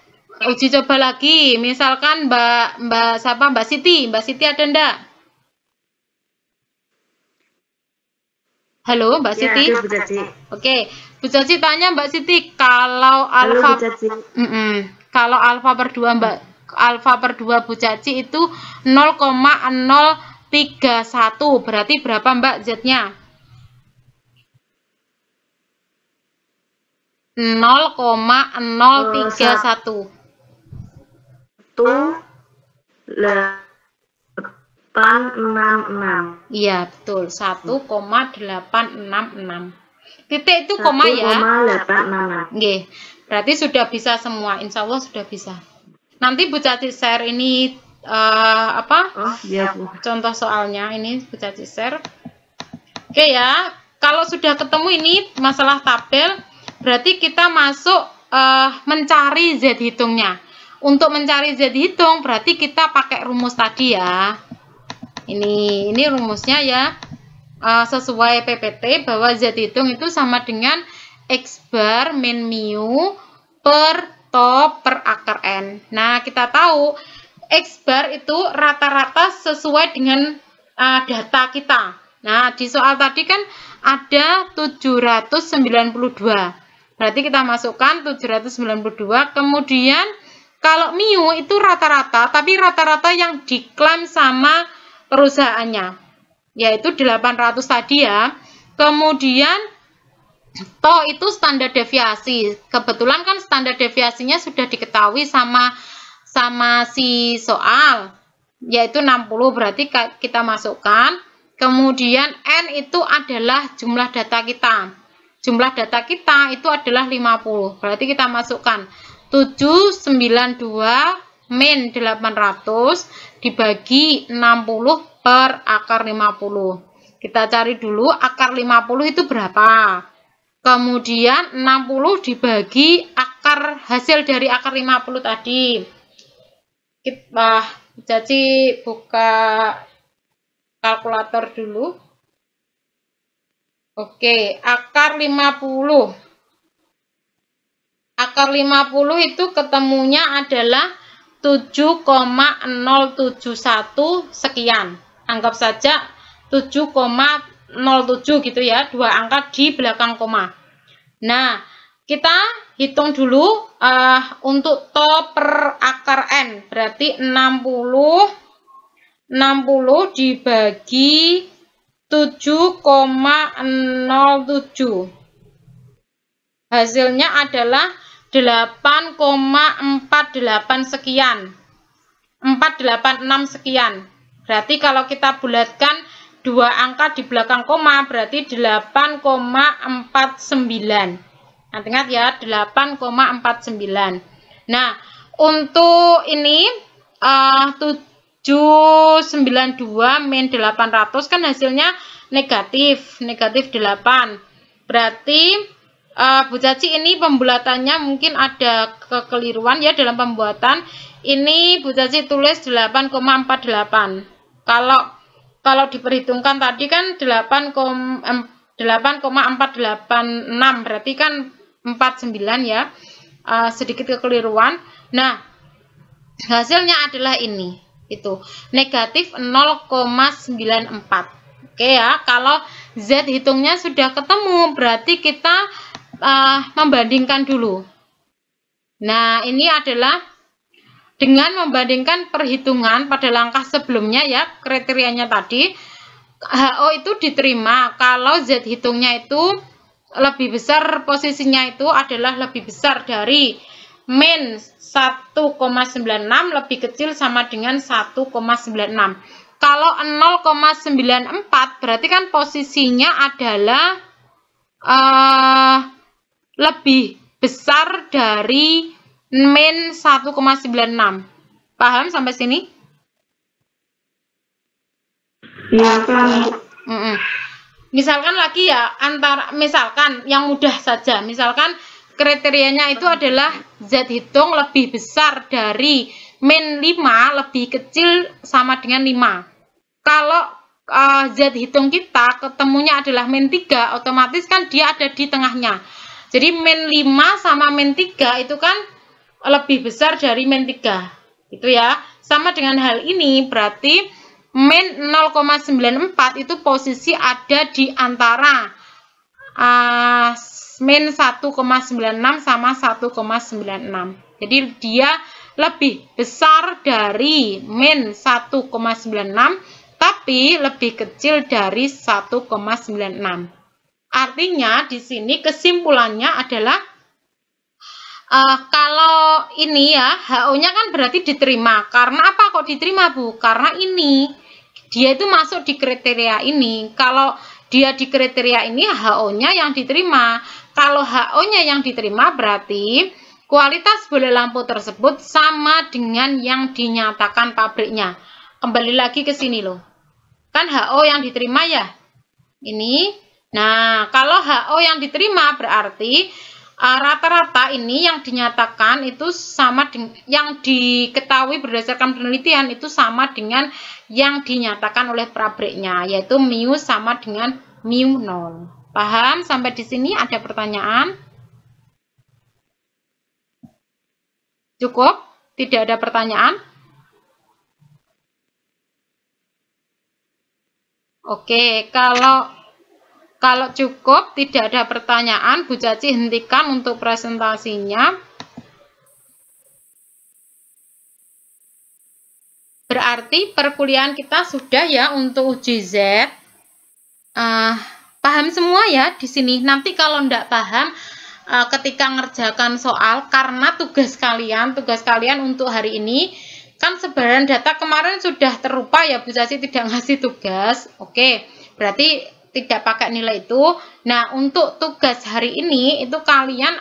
Uji coba lagi. Misalkan Mbak Siti. Mbak Siti ada enggak? Halo, Mbak Siti. Ya, Bu Caci. Oke. Bu Caci tanya Mbak Siti, kalau alfa kalau alfa per 2 alfa per 2 Bu Caci itu 0,031. Berarti berapa Mbak Z-nya? 0,031. 1,866. Iya, betul. 1,866. Titik itu koma ya. 1,866. Nggih. Berarti sudah bisa semua. Insya Allah sudah bisa. Nanti Bu Caci share ini Oh, iya, Bu. contoh soalnya ini Bu Caci share. Oke ya. Kalau sudah ketemu ini masalah tabel, berarti kita masuk mencari Z hitungnya. Untuk mencari Z hitung berarti kita pakai rumus tadi ya. Ini rumusnya ya. Sesuai PPT bahwa Z hitung itu sama dengan X bar min mu per to per akar N. Nah, kita tahu X bar itu rata-rata sesuai dengan data kita. Nah, di soal tadi kan ada 792. Berarti kita masukkan 792. Kemudian kalau mu itu rata-rata, tapi rata-rata yang diklaim sama perusahaannya, yaitu 800 tadi ya. Kemudian to itu standar deviasi. Kebetulan kan standar deviasinya sudah diketahui sama si soal, yaitu 60. Berarti kita masukkan. Kemudian N itu adalah jumlah data kita. Jumlah data kita itu adalah 50. Berarti kita masukkan 792 min 800 dibagi 60 per akar 50. Kita cari dulu akar 50 itu berapa. Kemudian 60 dibagi akar hasil dari akar 50 tadi. Kita jadi buka kalkulator dulu. Oke, akar 50. Akar 50 itu ketemunya adalah 7,071 sekian. Anggap saja 7,07 gitu ya, 2 angka di belakang koma. Nah, kita hitung dulu untuk to per akar N. Berarti 60 dibagi 7,07. Hasilnya adalah 8,48 sekian. 486 sekian. Berarti kalau kita bulatkan 2 angka di belakang koma berarti 8,49. Nah, ingat ya, 8,49. Nah, untuk ini 792 min 800 kan hasilnya negatif 8. Berarti Bu Caci ini pembulatannya mungkin ada kekeliruan ya dalam pembuatan. Ini Bu Caci tulis 8,48. Kalau diperhitungkan tadi kan 8,486 berarti kan 49 ya. Sedikit kekeliruan. Nah, hasilnya adalah ini. Itu negatif 0,94. Oke ya, kalau Z hitungnya sudah ketemu, berarti kita membandingkan dulu. Nah, ini adalah dengan membandingkan perhitungan pada langkah sebelumnya ya, kriterianya tadi, HO itu diterima kalau Z hitungnya itu lebih besar, posisinya itu adalah lebih besar dari min 1,96 lebih kecil sama dengan 1,96. Kalau 0,94 berarti kan posisinya adalah lebih besar dari min 1,96. Paham sampai sini? Iya kan. Misalkan lagi ya, misalkan yang mudah saja, misalkan kriterianya itu adalah Z hitung lebih besar dari min 5 lebih kecil sama dengan 5. Kalau Z hitung kita ketemunya adalah min 3, otomatis kan dia ada di tengahnya. Jadi min 5 sama min 3 itu kan lebih besar dari min 3. Itu ya. Sama dengan hal ini berarti min 0,94 itu posisi ada di antara min 1,96 sama 1,96. Jadi dia lebih besar dari min 1,96 tapi lebih kecil dari 1,96. Artinya di sini kesimpulannya adalah kalau ini ya HO-nya kan berarti diterima. Karena apa kok diterima, Bu? Karena ini dia itu masuk di kriteria ini. Kalau dia di kriteria ini, HO-nya yang diterima. Kalau HO-nya yang diterima berarti kualitas bola lampu tersebut sama dengan yang dinyatakan pabriknya. Kembali lagi ke sini loh. Kan HO yang diterima ya. Ini. Nah, kalau HO yang diterima berarti rata-rata ini yang dinyatakan itu sama dengan yang diketahui berdasarkan penelitian itu sama dengan yang dinyatakan oleh pabriknya, yaitu mu sama dengan mu 0. Paham sampai di sini? Ada pertanyaan? Cukup? Tidak ada pertanyaan? Oke, kalau cukup tidak ada pertanyaan, Bu Caci hentikan untuk presentasinya. Berarti perkuliahan kita sudah ya untuk uji Z. Paham semua ya di sini. Nanti kalau tidak paham ketika ngerjakan soal, karena tugas kalian untuk hari ini kan sebaran data kemarin sudah terlupa ya, Bu Caci tidak ngasih tugas. Oke, berarti tidak pakai nilai itu. Nah, untuk tugas hari ini itu kalian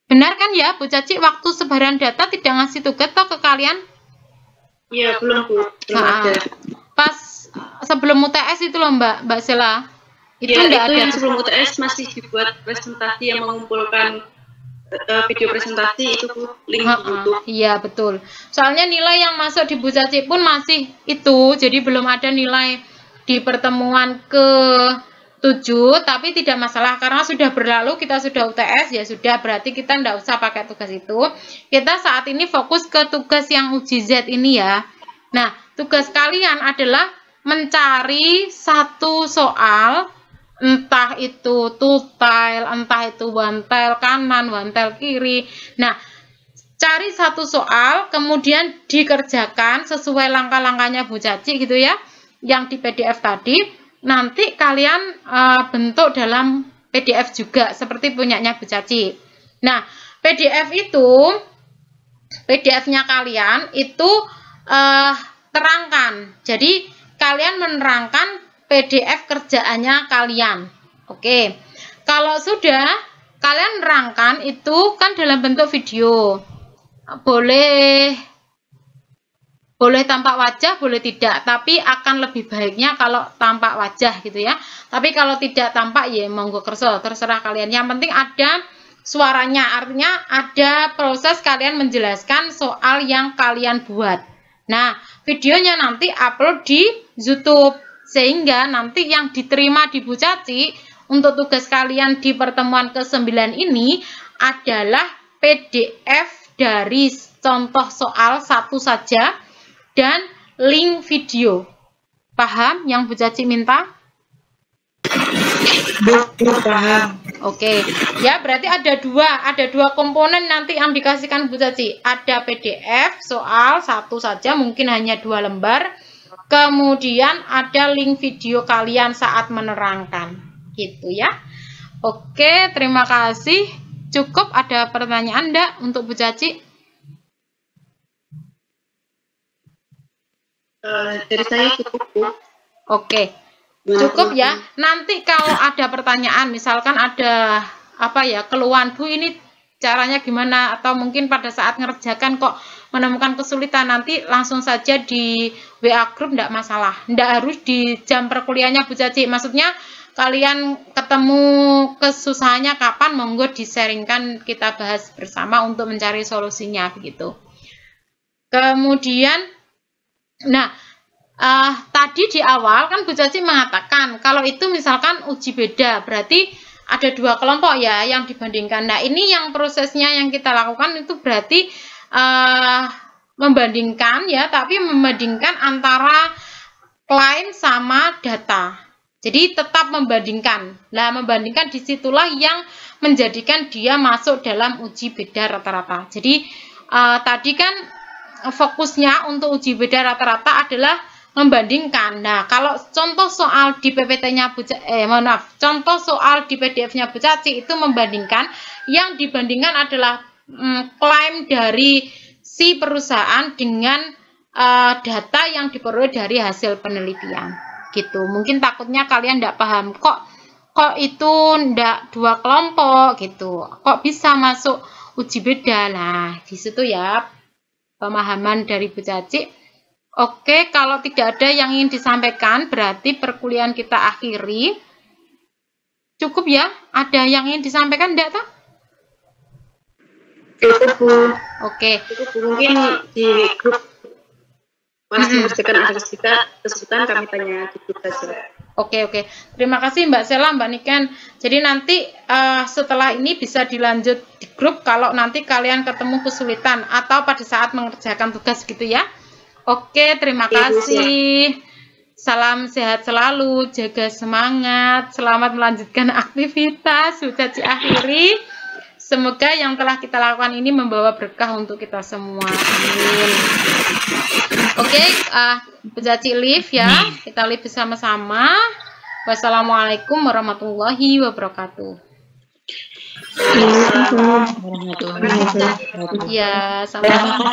benar kan ya, Bu Caci, waktu sebaran data tidak ngasih tugas toh ke kalian? Iya, belum Bu. Belum ada. Pas sebelum UTS itu loh Mbak Sela. Itu ya, enggak itu ada. Yang sebelum UTS masih dibuat presentasi yang mengumpulkan video presentasi itu Bu, link YouTube. Iya, betul. Soalnya nilai yang masuk di Bu Caci pun masih itu, jadi belum ada nilai di pertemuan ke-7, tapi tidak masalah karena sudah berlalu, kita sudah UTS ya sudah, berarti kita tidak usah pakai tugas itu. Kita saat ini fokus ke tugas yang uji Z ini ya. Nah, tugas kalian adalah mencari satu soal, entah itu two-tile, entah itu one-tile kanan, one-tile kiri. Nah, cari satu soal, kemudian dikerjakan sesuai langkah-langkahnya Bu Caci gitu ya, yang di PDF tadi. Nanti kalian bentuk dalam PDF juga, seperti punyanya Bu Caci. Nah, PDF itu, PDF-nya kalian itu terangkan. Jadi, kalian menerangkan PDF kerjaannya kalian. Oke. Kalau sudah kalian nerangkan itu kan dalam bentuk video. Boleh tampak wajah, boleh tidak, tapi akan lebih baiknya kalau tampak wajah gitu ya. Tapi kalau tidak tampak ya monggo kerso, terserah kalian. Yang penting ada suaranya, artinya ada proses kalian menjelaskan soal yang kalian buat. Nah, videonya nanti upload di YouTube. Sehingga nanti yang diterima di Bu Caci untuk tugas kalian di pertemuan ke-9 ini adalah PDF dari contoh soal satu saja dan link video. Paham yang Bu Caci minta? Paham. Oke, ya berarti ada dua komponen nanti yang dikasihkan Bu Caci. Ada PDF soal satu saja, mungkin hanya 2 lembar. Kemudian ada link video kalian saat menerangkan, gitu ya. Oke, terima kasih. Cukup, ada pertanyaan enggak untuk Bu Caci? Dari saya cukup, Bu. Oke. Cukup ya. Nanti kalau ada pertanyaan, misalkan ada apa ya, keluhan, Bu ini caranya gimana, atau mungkin pada saat ngerjakan kok menemukan kesulitan, nanti langsung saja di WA group, enggak masalah. Enggak harus di jam perkuliahannya Bu Caci. Maksudnya kalian ketemu kesusahannya kapan, monggo di-sharingkan, kita bahas bersama untuk mencari solusinya begitu. Kemudian nah, tadi di awal kan Bu Caci mengatakan kalau itu misalkan uji beda, berarti ada 2 kelompok ya yang dibandingkan. Nah, ini yang prosesnya yang kita lakukan itu berarti membandingkan ya, tapi membandingkan antara klaim sama data. Jadi tetap membandingkan. Nah, membandingkan disitulah yang menjadikan dia masuk dalam uji beda rata-rata. Jadi tadi kan fokusnya untuk uji beda rata-rata adalah membandingkan. Nah, kalau contoh soal di PPT-nya contoh soal di PDF-nya Bu Caci itu membandingkan, yang dibandingkan adalah klaim dari si perusahaan dengan data yang diperoleh dari hasil penelitian. Gitu. Mungkin takutnya kalian tidak paham, kok itu tidak 2 kelompok gitu. Kok bisa masuk uji beda? Nah, di situ ya pemahaman dari Bu Caci. Oke, kalau tidak ada yang ingin disampaikan, berarti perkuliahan kita akhiri. Cukup ya? Ada yang ingin disampaikan enggak, toh? Cukup, Bu. Oke. Cukup, Bu. Mungkin di grup Mas mengerjakan ada kesulitan, kami tanya di grup saja. Oke. Terima kasih Mbak Sela, Mbak Niken. Jadi nanti setelah ini bisa dilanjut di grup kalau nanti kalian ketemu kesulitan atau pada saat mengerjakan tugas gitu ya. Oke, terima kasih. Salam sehat selalu, jaga semangat, selamat melanjutkan aktivitas. Bu Caci akhiri. Semoga yang telah kita lakukan ini membawa berkah untuk kita semua. Amin. Oke, Bu Caci live ya. Kita live bersama-sama. Wassalamualaikum warahmatullahi wabarakatuh. Waalaikumsalam warahmatullahi wabarakatuh. Ya, sama-sama.